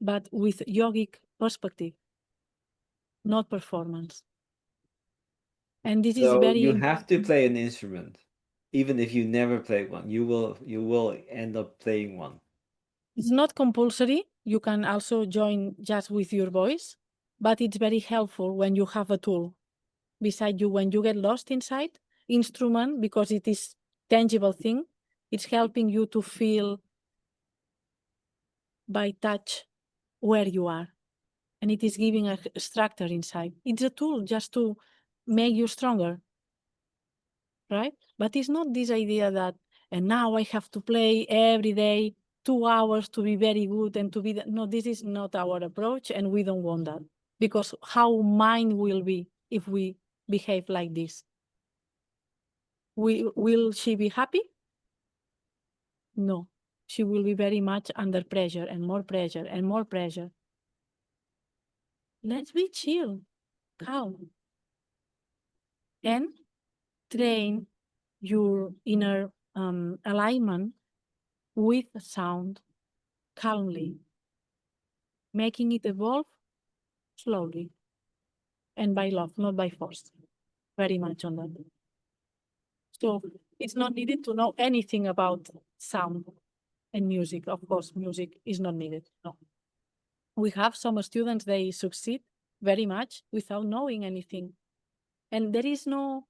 but with yogic perspective, not performance. And this is So very you have to important. play an instrument, even if you never played one. You will end up playing one. It's not compulsory. You can also join just with your voice, but it's very helpful when you have a tool beside you when you get lost inside instrument because it is tangible thing. It's helping you to feel by touch where you are, and it is giving a structure inside. It's a tool just to make you stronger, right? But it's not this idea that and now I have to play every day 2 hours to be very good and to be no, this is not our approach, and we don't want that, because how mind will be if we behave like this. Will she be happy? No, she will be very much under pressure and more pressure and more pressure. Let's be chill, calm, and train your inner alignment with sound calmly, making it evolve slowly and by love, not by force. Very much on that. So it's not needed to know anything about sound and music. Of course, music is not needed. No. We have some students, they succeed very much without knowing anything. And there is no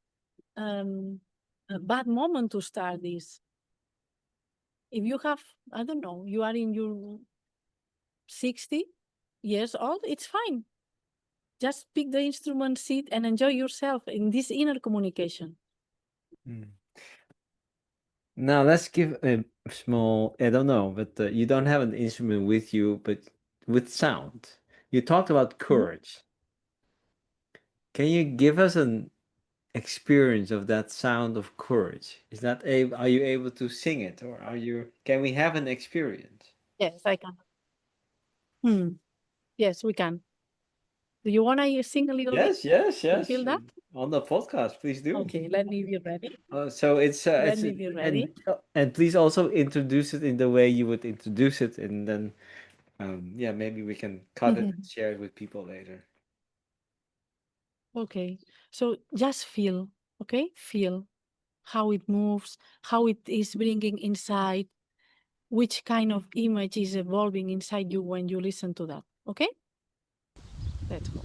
a bad moment to start this. If you have, I don't know, you are in your 60 years old, it's fine. Just pick the instrument, sit, and enjoy yourself in this inner communication. Mm. Now let's give a small, I don't know, but you don't have an instrument with you, but with sound. You talked about Mhm. courage. Can you give us an experience of that sound of courage? Is that a, are you able to sing it or are you, can we have an experience? Yes, I can. Hmm. Yes, we can. Do you want to sing a little bit Yes, yes, to yes. feel that? On the podcast, please do. Okay, let me be ready. So Let it's me be and ready. and please also introduce it in the way you would introduce it, and then yeah, maybe we can cut it and share it with people later. Okay. So just feel, okay? Feel how it moves, how it is bringing inside, which kind of image is evolving inside you when you listen to that. Okay? Let's go.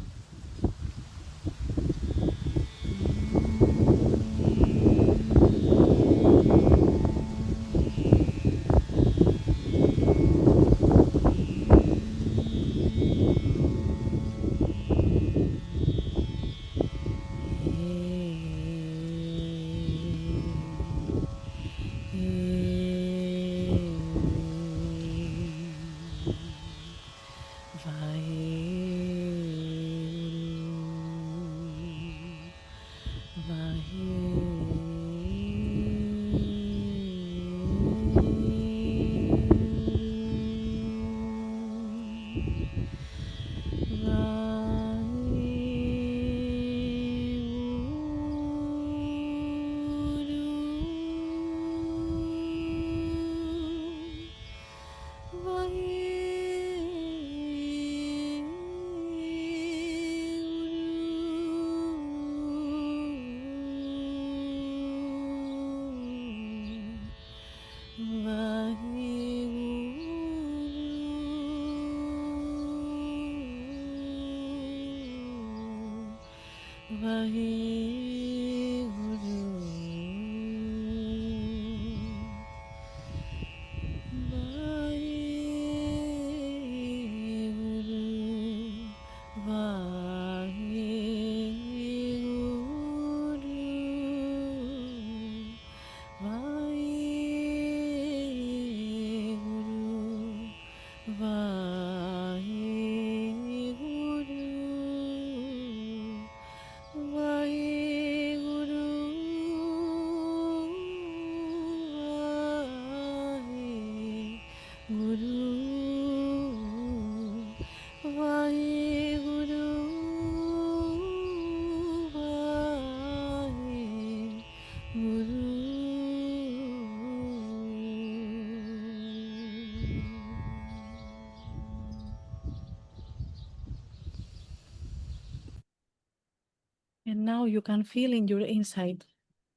And now you can feel in your inside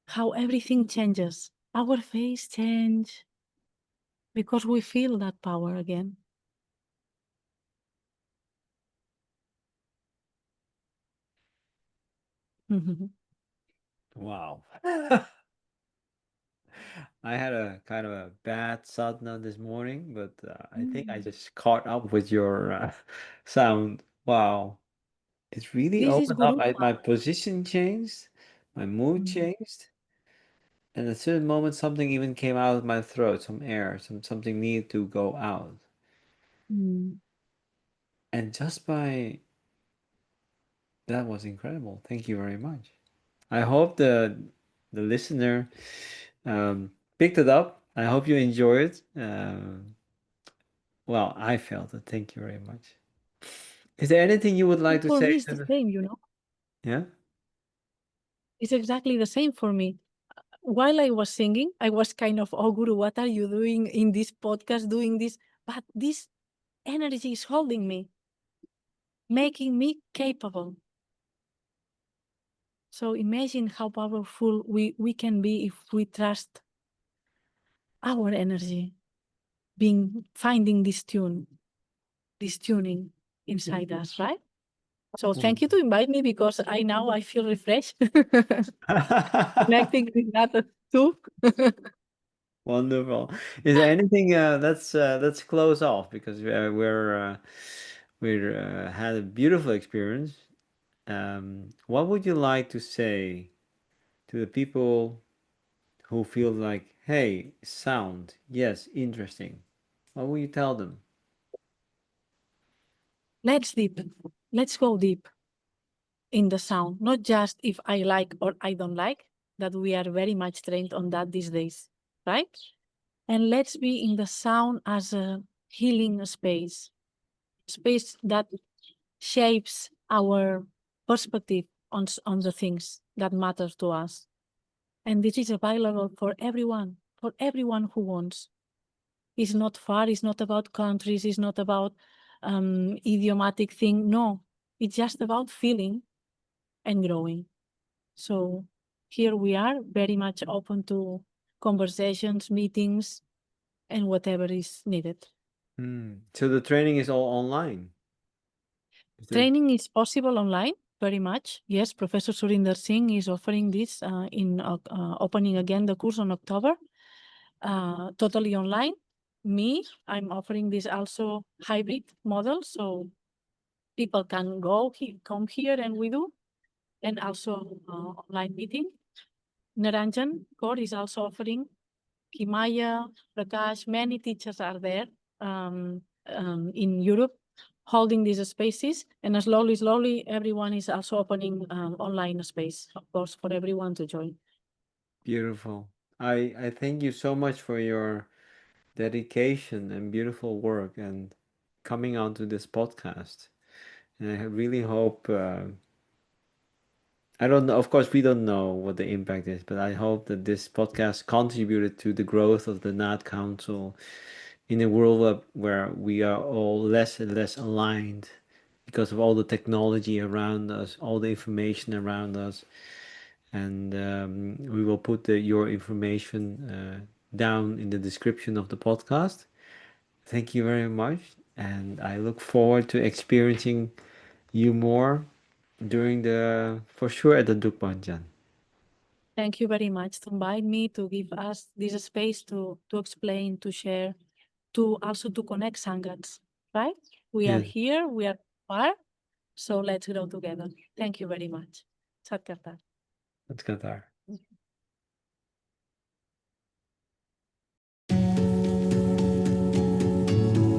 how everything changes. Our face change because we feel that power again. Wow. I had a kind of a bad sadhana this morning, but I think I just caught up with your sound. Wow. It really This is opened up. Guru. My position changed, my mood Mm. changed, and at a certain moment, something even came out of my throat, some air, something needed to go out. Mm. And just by that was incredible. Thank you very much. I hope the listener picked it up. I hope you enjoy it. Well, I felt it. Thank you very much. Is there anything you would like to For say me, it's to the the? same, you know. Yeah. It's exactly the same for me. While I was singing, I was kind of, oh, Guru, what are you doing in this podcast, doing this? But this energy is holding me, making me capable. So imagine how powerful we can be if we trust our energy, finding this tuning inside us, right? So thank you to invite me because I feel refreshed connecting with that too. Wonderful. Is there anything let's close off because we're had a beautiful experience. What would you like to say to the people who feel like, hey, sound, yes, interesting. What will you tell them? Let's go deep in the sound, not just if I like or I don't like, that we are very much trained on that these days, right? And let's be in the sound as a healing space that shapes our perspective on the things that matter to us. And this is available for everyone who wants. It's not far, it's not about countries, it's not about idiomatic thing. No, it's just about feeling and growing. So here we are, very much open to conversations, meetings, and whatever is needed. So the training is all online? Training is possible online, very much. Yes, Professor Surinder Singh is offering this in opening again the course on October, totally online. I'm offering this also hybrid model, so people can come here and we do, and also online meeting. Naranjan Kaur is also offering. Kimaya, Prakash, many teachers are there in Europe holding these spaces, and slowly, everyone is also opening online space, of course, for everyone to join. Beautiful. I thank you so much for your dedication and beautiful work and coming onto this podcast. And I really hope, I don't know, of course, we don't know what the impact is, but I hope that this podcast contributed to the growth of the Naad Council in a world where we are all less and less aligned because of all the technology around us, all the information around us. And we will put your information down in the description of the podcast. Thank you very much, and I look forward to experiencing you more during for sure at the Dukbanjan. Thank you very much to invite me, to give us this space to explain, to share, to also to connect Sangats, right? We are Yes, here, we are far, so let's grow together. Thank you very much. Chat Kartar. that's Qatar.